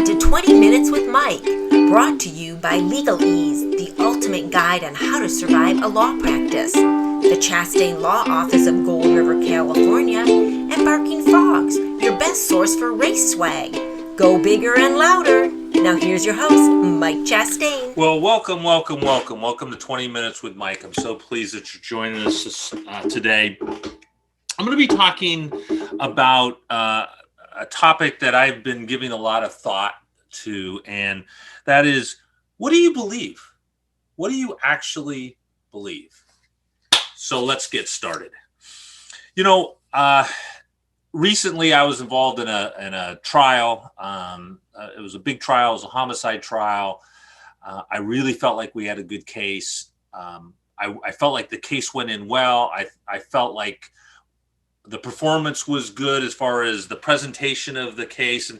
to 20 Minutes with Mike, brought to you by Legal Ease, the ultimate guide on how to survive a law practice. The Chastain Law Office of Gold River, California, and Barking Frogs, your best source for race swag. Go bigger and louder. Now here's your host, Mike Chastain. Well, welcome to 20 Minutes with Mike. I'm so pleased that you're joining us today. I'm going to be talking about a topic that I've been giving a lot of thought to, and that is, what do you believe? What do you actually believe? So let's get started. Recently I was involved in a trial. It was a big trial. It was a homicide trial. I really felt like we had a good case. I felt like the case went in well. I felt like the performance was good as far as the presentation of the case.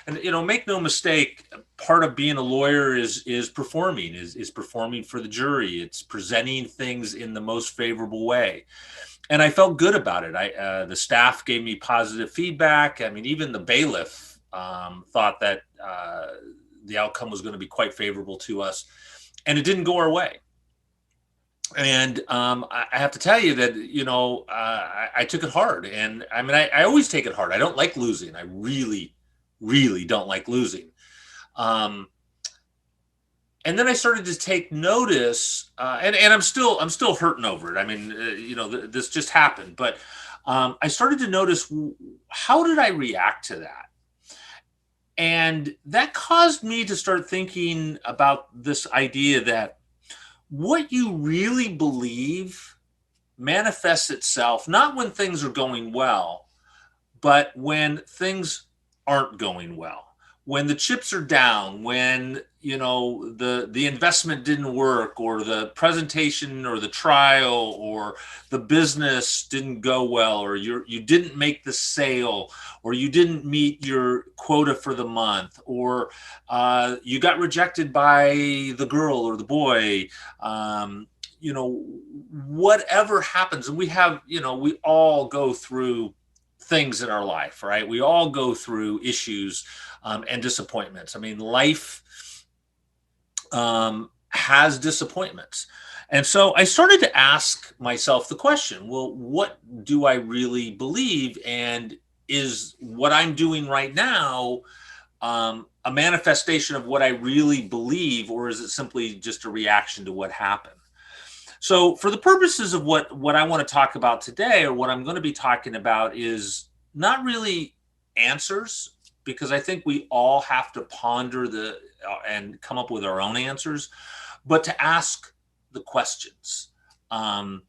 And make no mistake, part of being a lawyer is performing for the jury. It's presenting things in the most favorable way. And I felt good about it. The staff gave me positive feedback. I mean, even the bailiff thought that the outcome was going to be quite favorable to us, and it didn't go our way. And I have to tell you that, I took it hard. And I mean, I always take it hard. I don't like losing. I really, really don't like losing. And then I started to take notice, and I'm still hurting over it. I mean, this just happened, but I started to notice, how did I react to that? And that caused me to start thinking about this idea that what you really believe manifests itself, not when things are going well, but when things aren't going well. When the chips are down, when the investment didn't work, or the presentation or the trial or the business didn't go well, or you didn't make the sale, or you didn't meet your quota for the month, or you got rejected by the girl or the boy, whatever happens. And we all go through things in our life, right? We all go through issues and disappointments. I mean, life has disappointments. And so I started to ask myself the question, well, what do I really believe? And is what I'm doing right now a manifestation of what I really believe, or is it simply just a reaction to what happened? So for the purposes of what I want to talk about today, or what I'm going to be talking about, is not really answers, because I think we all have to ponder and come up with our own answers, but to ask the questions. One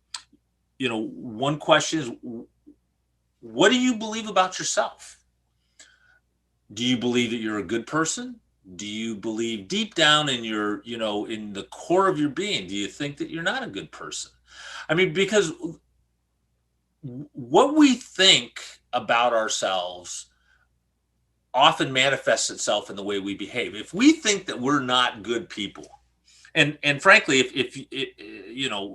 question is, what do you believe about yourself? Do you believe that you're a good person? Do you believe deep down in your, in the core of your being, do you think that you're not a good person? I mean, because what we think about ourselves often manifests itself in the way we behave. If we think that we're not good people, and frankly, if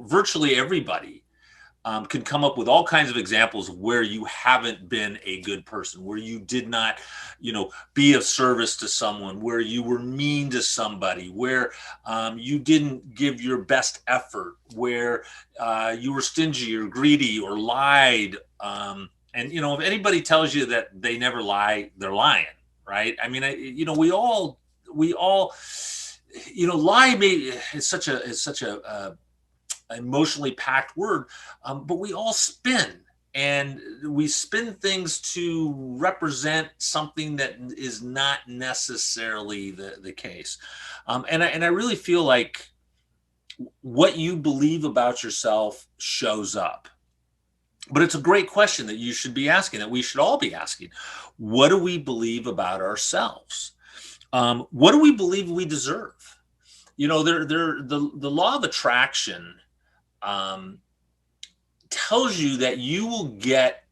virtually everybody can come up with all kinds of examples of where you haven't been a good person, where you did not, be of service to someone, where you were mean to somebody, where you didn't give your best effort, where you were stingy or greedy or lied. And if anybody tells you that they never lie, they're lying, right? I mean, we all, lie is such a emotionally packed word, but we all spin, and we spin things to represent something that is not necessarily the case. And I really feel like what you believe about yourself shows up. But it's a great question that you should be asking, that we should all be asking. What do we believe about ourselves? What do we believe we deserve? The law of attraction tells you that you will get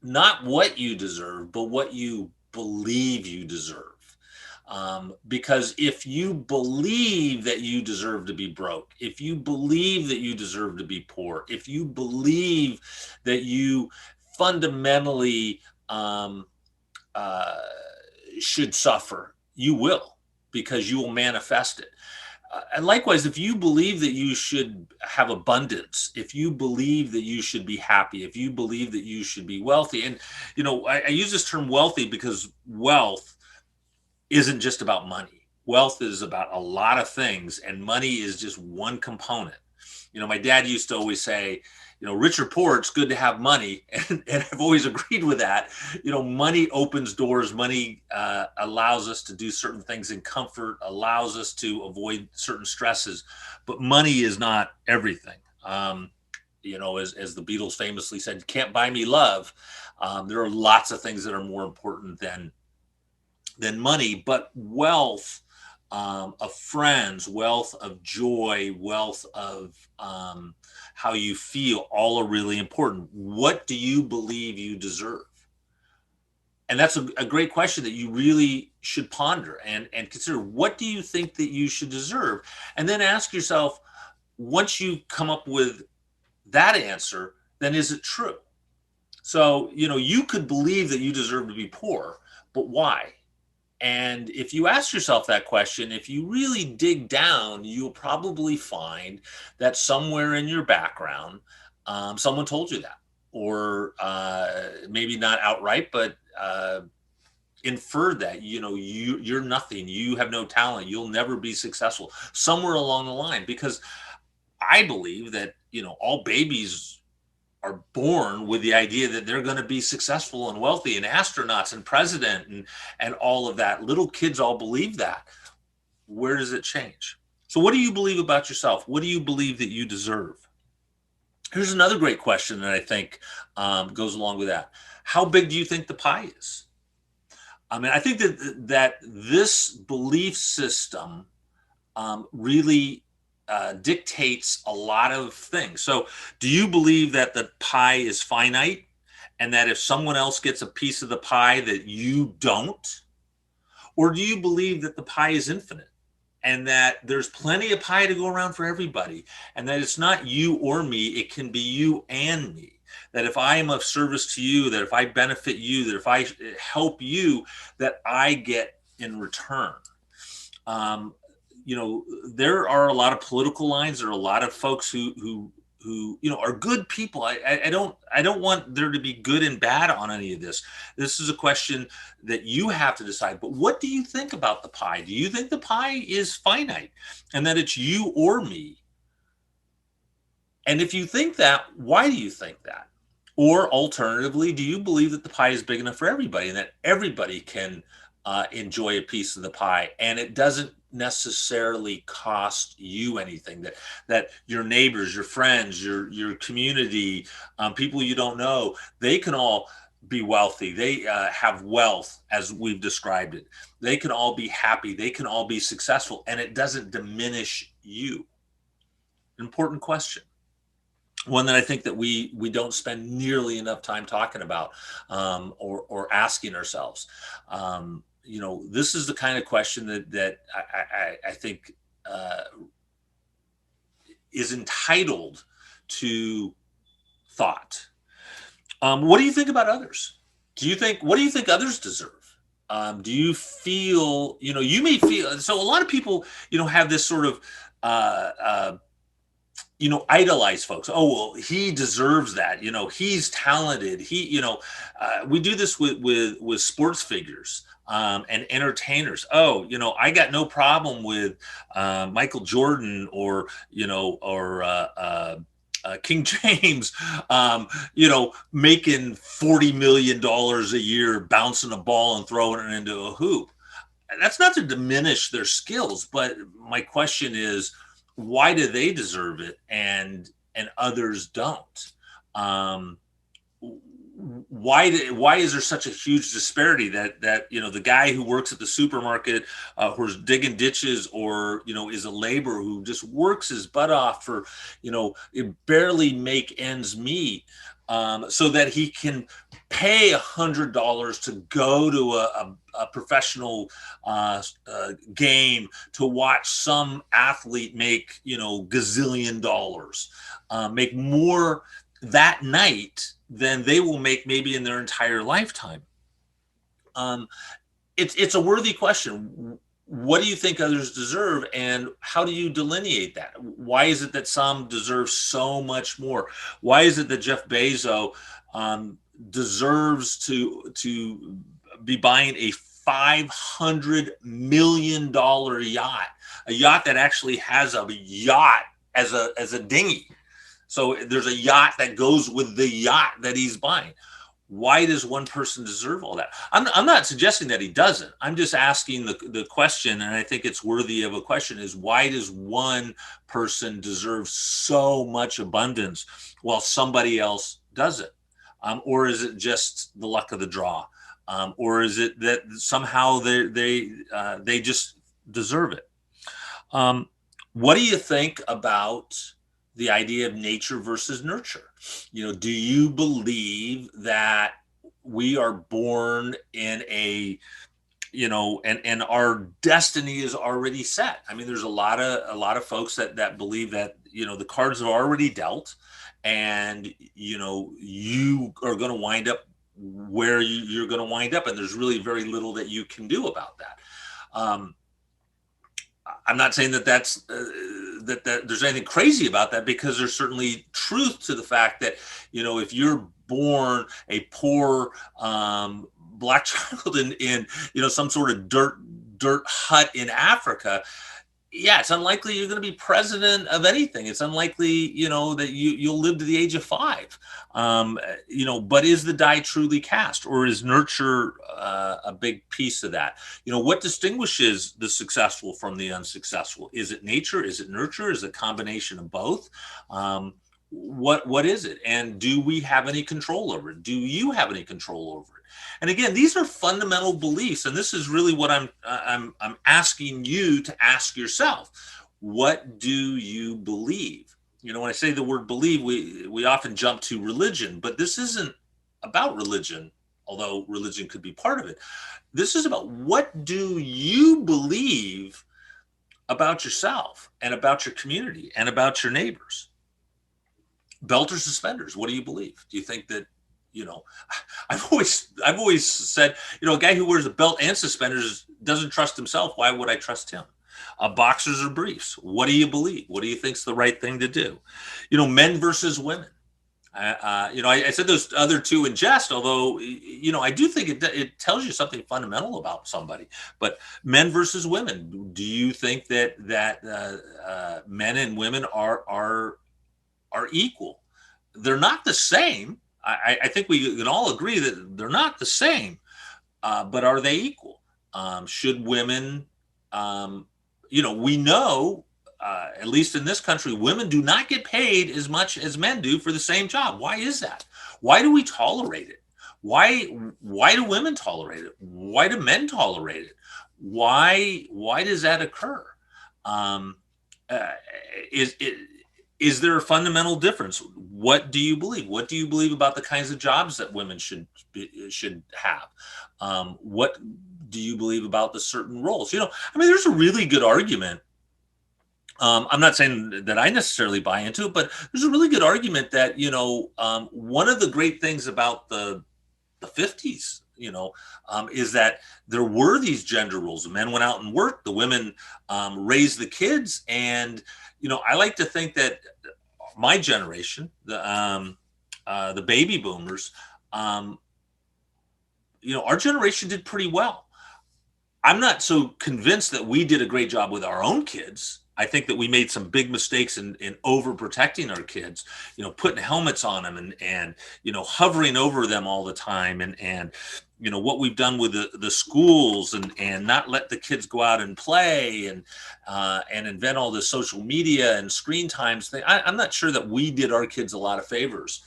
not what you deserve, but what you believe you deserve. Because if you believe that you deserve to be broke, if you believe that you deserve to be poor, if you believe that you fundamentally should suffer, you will, because you will manifest it. And likewise, if you believe that you should have abundance, if you believe that you should be happy, if you believe that you should be wealthy, and I use this term wealthy because wealth isn't just about money. Wealth is about a lot of things, and money is just one component. My dad used to always say, rich or poor, it's good to have money. And I've always agreed with that. Money opens doors. Money allows us to do certain things in comfort, allows us to avoid certain stresses. But money is not everything. As the Beatles famously said, you can't buy me love. There are lots of things that are more important than money, but wealth of friends, wealth of joy, wealth of how you feel, all are really important. What do you believe you deserve? And that's a great question that you really should ponder and consider. What do you think that you should deserve? And then ask yourself, once you come up with that answer, then is it true? So, you could believe that you deserve to be poor, but why? And if you ask yourself that question, if you really dig down, you'll probably find that somewhere in your background, someone told you that, or maybe not outright, but inferred that you're nothing, you have no talent, you'll never be successful somewhere along the line. Because I believe that all babies are born with the idea that they're going to be successful and wealthy and astronauts and president and all of that. Little kids all believe that. Where does it change? So what do you believe about yourself? What do you believe that you deserve? Here's another great question that I think goes along with that. How big do you think the pie is? I mean, I think that this belief system really dictates a lot of things. So do you believe that the pie is finite, and that if someone else gets a piece of the pie that you don't? Or do you believe that the pie is infinite, and that there's plenty of pie to go around for everybody, and that it's not you or me, it can be you and me? That if I am of service to you, that if I benefit you, that if I help you, that I get in return. There are a lot of political lines. There are a lot of folks who are good people. I don't want there to be good and bad on any of this. This is a question that you have to decide. But what do you think about the pie? Do you think the pie is finite, and that it's you or me? And if you think that, why do you think that? Or alternatively, do you believe that the pie is big enough for everybody, and that everybody can enjoy a piece of the pie, and it doesn't necessarily cost you anything? That your neighbors, your friends, your community, people you don't know, they can all be wealthy. They have wealth as we've described it. They can all be happy. They can all be successful, and it doesn't diminish you. Important question. One that I think that we don't spend nearly enough time talking about, or asking ourselves. This is the kind of question that I think is entitled to thought. What do you think about others? What do you think others deserve? Do you feel, you may feel, so a lot of people, have this sort of, idolize folks. Oh, well, he deserves that. He's talented. We do this with sports figures, and entertainers. Oh, I got no problem with Michael Jordan, or King James, making $40 million a year, bouncing a ball and throwing it into a hoop. That's not to diminish their skills, but my question is, why do they deserve it and others don't? Why is there such a huge disparity that the guy who works at the supermarket, who's digging ditches, or is a laborer who just works his butt off for barely make ends meet, so that he can pay $100 to go to a professional game, to watch some athlete make gazillion dollars, make more that night than they will make maybe in their entire lifetime. it's a worthy question. What do you think others deserve, and how do you delineate that? Why is it that some deserve so much more? Why is it that Jeff Bezos deserves to be buying a $500 million yacht, a yacht that actually has a yacht as a dinghy? So there's a yacht that goes with the yacht that he's buying. Why does one person deserve all that? I'm not suggesting that he doesn't. I'm just asking the question, and I think it's worthy of a question, is why does one person deserve so much abundance while somebody else doesn't? Or is it just the luck of the draw? Or is it that somehow they just deserve it? What do you think about the idea of nature versus nurture? Do you believe that we are born in and our destiny is already set? I mean, there's a lot of folks that believe that, the cards are already dealt, and, you are going to wind up where you're going to wind up, and there's really very little that you can do about that. I'm not saying that that there's anything crazy about that, because there's certainly truth to the fact that, if you're born a poor black child in some sort of dirt hut in Africa, yeah, it's unlikely you're going to be president of anything. It's unlikely, that you'll live to the age of 5. But is the die truly cast, or is nurture a big piece of that? What distinguishes the successful from the unsuccessful? Is it nature? Is it nurture? Is it a combination of both? What is it? And do we have any control over it? Do you have any control over it? And again, these are fundamental beliefs, and this is really what I'm asking you to ask yourself. What do you believe? When I say the word believe, we often jump to religion, but this isn't about religion, although religion could be part of it. This is about, what do you believe about yourself and about your community and about your neighbors? Belt or suspenders? What do you believe? Do you think that, I've always said, a guy who wears a belt and suspenders doesn't trust himself. Why would I trust him? Boxers or briefs? What do you believe? What do you think's the right thing to do? Men versus women. I said those other two in jest, although, I do think it tells you something fundamental about somebody. But men versus women. Do you think that men and women are equal? They're not the same. I think we can all agree that they're not the same, but are they equal? Should women, we know, at least in this country, women do not get paid as much as men do for the same job. Why is that? Why do we tolerate it? Why do women tolerate it? Why do men tolerate it? Why does that occur? Is there a fundamental difference? What do you believe? What do you believe about the kinds of jobs that women should have? What do you believe about the certain roles? There's a really good argument. I'm not saying that I necessarily buy into it, but there's a really good argument that, one of the great things about the 50s, is that there were these gender roles. The men went out and worked, the women raised the kids. And, I like to think that my generation, the baby boomers, our generation did pretty well. I'm not so convinced that we did a great job with our own kids. I think that we made some big mistakes in overprotecting our kids, putting helmets on them and hovering over them all the time. And what we've done with the schools and not let the kids go out and play and invent all this social media and screen times thing. I'm not sure that we did our kids a lot of favors.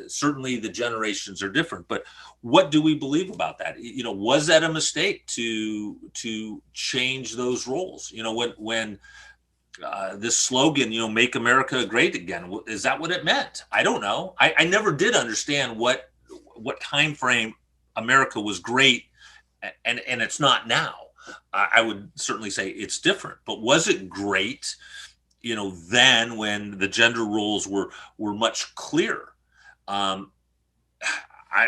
Certainly the generations are different, but what do we believe about that? Was that a mistake to change those roles? When this slogan, make America great again, is that what it meant? I don't know. I never did understand what time frame America was great and it's not now. I would certainly say it's different, but was it great, then when the gender roles were much clearer?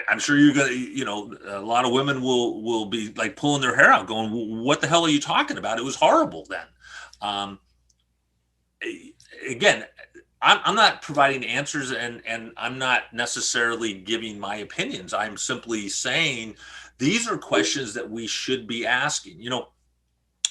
I'm sure you're gonna, you know, a lot of women will be like pulling their hair out, going, "What the hell are you talking about? It was horrible then." Um, Again, I'm not providing answers, and I'm not necessarily giving my opinions. I'm simply saying these are questions that we should be asking. You know,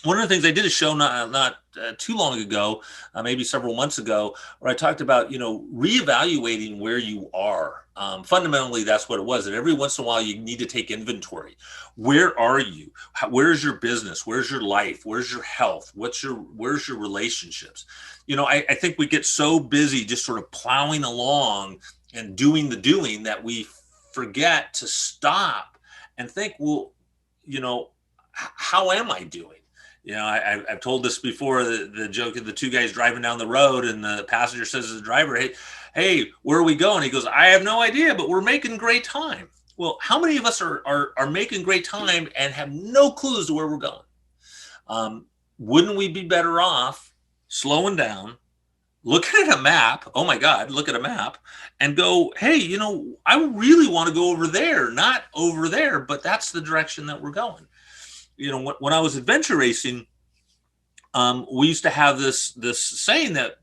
one of the things I did a show not too long ago, maybe several months ago, where I talked about, you know, reevaluating where you are. Fundamentally, that's what it was. And every once in a while, you need to take inventory. Where are you? Where's your business? Where's your life? Where's your health? Where's your relationships? You know, I think we get so busy just sort of plowing along and doing the doing that we forget to stop and think, well, you know, how am I doing? You know, I've told this before, the joke of the two guys driving down the road, and the passenger says to the driver, hey, where are we going? He goes, I have no idea, but we're making great time. Well, how many of us are making great time and have no clue as to where we're going? Wouldn't we be better off slowing down, looking at a map? Oh my God, look at a map and go, hey, you know, I really want to go over there, not over there, but that's the direction that we're going. You know, when I was adventure racing, we used to have this saying that,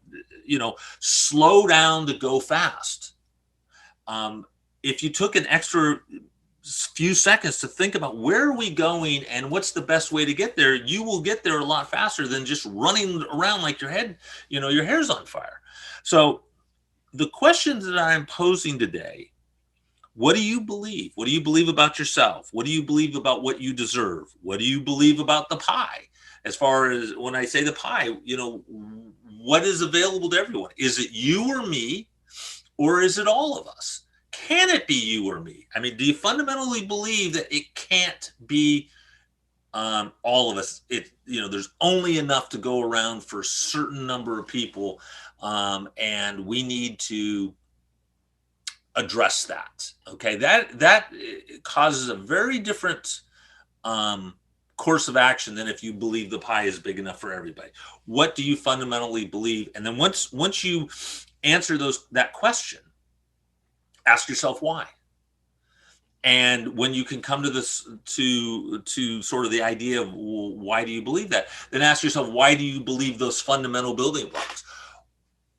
you know, slow down to go fast. If you took an extra few seconds to think about where are we going and what's the best way to get there, you will get there a lot faster than just running around like your head, you know, your hair's on fire. So the questions that I'm posing today: what do you believe? What do you believe about yourself? What do you believe about what you deserve? What do you believe about the pie? As far as when I say the pie, you know, what is available to everyone? Is it you or me, or is it all of us? Can it be you or me? I mean, do you fundamentally believe that it can't be all of us? You know, there's only enough to go around for a certain number of people, and we need to address that. Okay, that causes a very different course of action than if you believe the pie is big enough for everybody. What do you fundamentally believe? And then once you answer that question, ask yourself why. And when you can come to this to sort of the idea of, well, why do you believe that, then ask yourself, why do you believe those fundamental building blocks?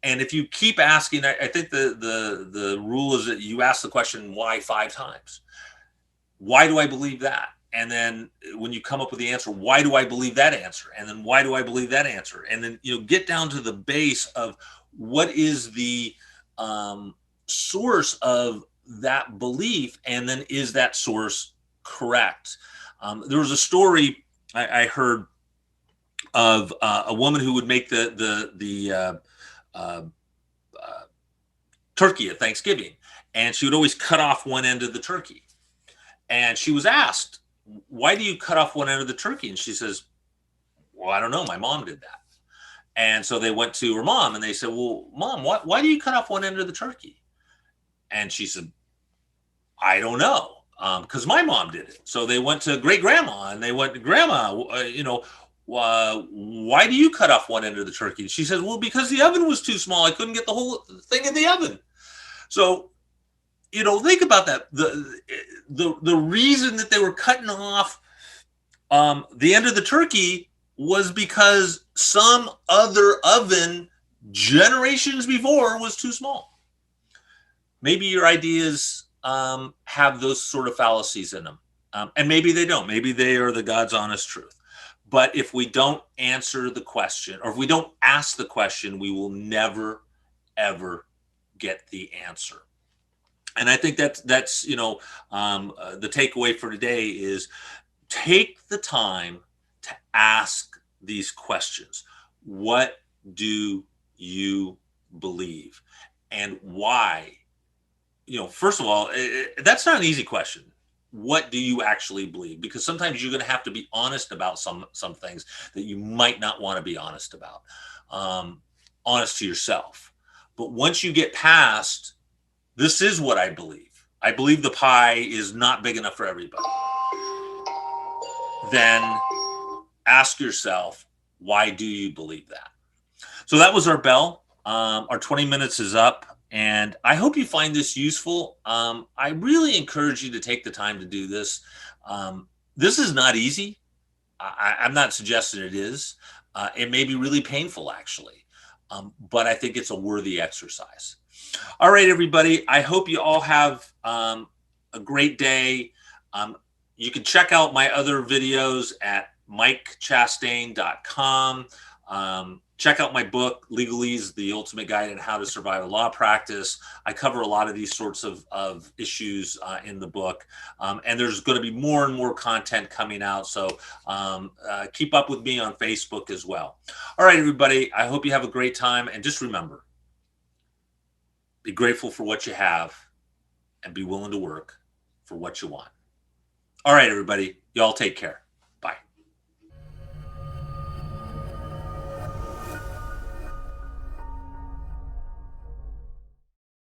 And if you keep asking, I think the rule is that you ask the question why 5 times. Why do I believe that? And then when you come up with the answer, why do I believe that answer? And then why do I believe that answer? And then, you know, get down to the base of what is the source of that belief, and then is that source correct? There was a story I heard of a woman who would make the turkey at Thanksgiving, and she would always cut off one end of the turkey. And she was asked, why do you cut off one end of the turkey? And she says, well, I don't know. My mom did that. And so they went to her mom and they said, well, Mom, why do you cut off one end of the turkey? And she said, I don't know, because my mom did it. So they went to great grandma and they went, Grandma, you know, why do you cut off one end of the turkey? And she says, well, because the oven was too small. I couldn't get the whole thing in the oven. So, you know, think about that. The reason that they were cutting off the end of the turkey was because some other oven generations before was too small. Maybe your ideas have those sort of fallacies in them. And maybe they don't. Maybe they are the God's honest truth. But if we don't answer the question, or if we don't ask the question, we will never, ever get the answer. And I think that's you know, the takeaway for today is take the time to ask these questions. What do you believe, and why? You know, first of all, that's not an easy question. What do you actually believe? Because sometimes you're going to have to be honest about some things that you might not want to be honest about, honest to yourself. But once you get past, this is what I believe. I believe the pie is not big enough for everybody. Then ask yourself, why do you believe that? So that was our bell. Our 20 minutes is up. And I hope you find this useful. I really encourage you to take the time to do this. This is not easy. I'm not suggesting it is. It may be really painful, actually, but I think it's a worthy exercise. All right, everybody. I hope you all have a great day. You can check out my other videos at mikechastain.com. Check out my book, Legalese, The Ultimate Guide on How to Survive a Law Practice. I cover a lot of these sorts of issues in the book. And there's going to be more and more content coming out. So keep up with me on Facebook as well. All right, everybody. I hope you have a great time. And just remember, be grateful for what you have and be willing to work for what you want. All right, everybody. Y'all take care.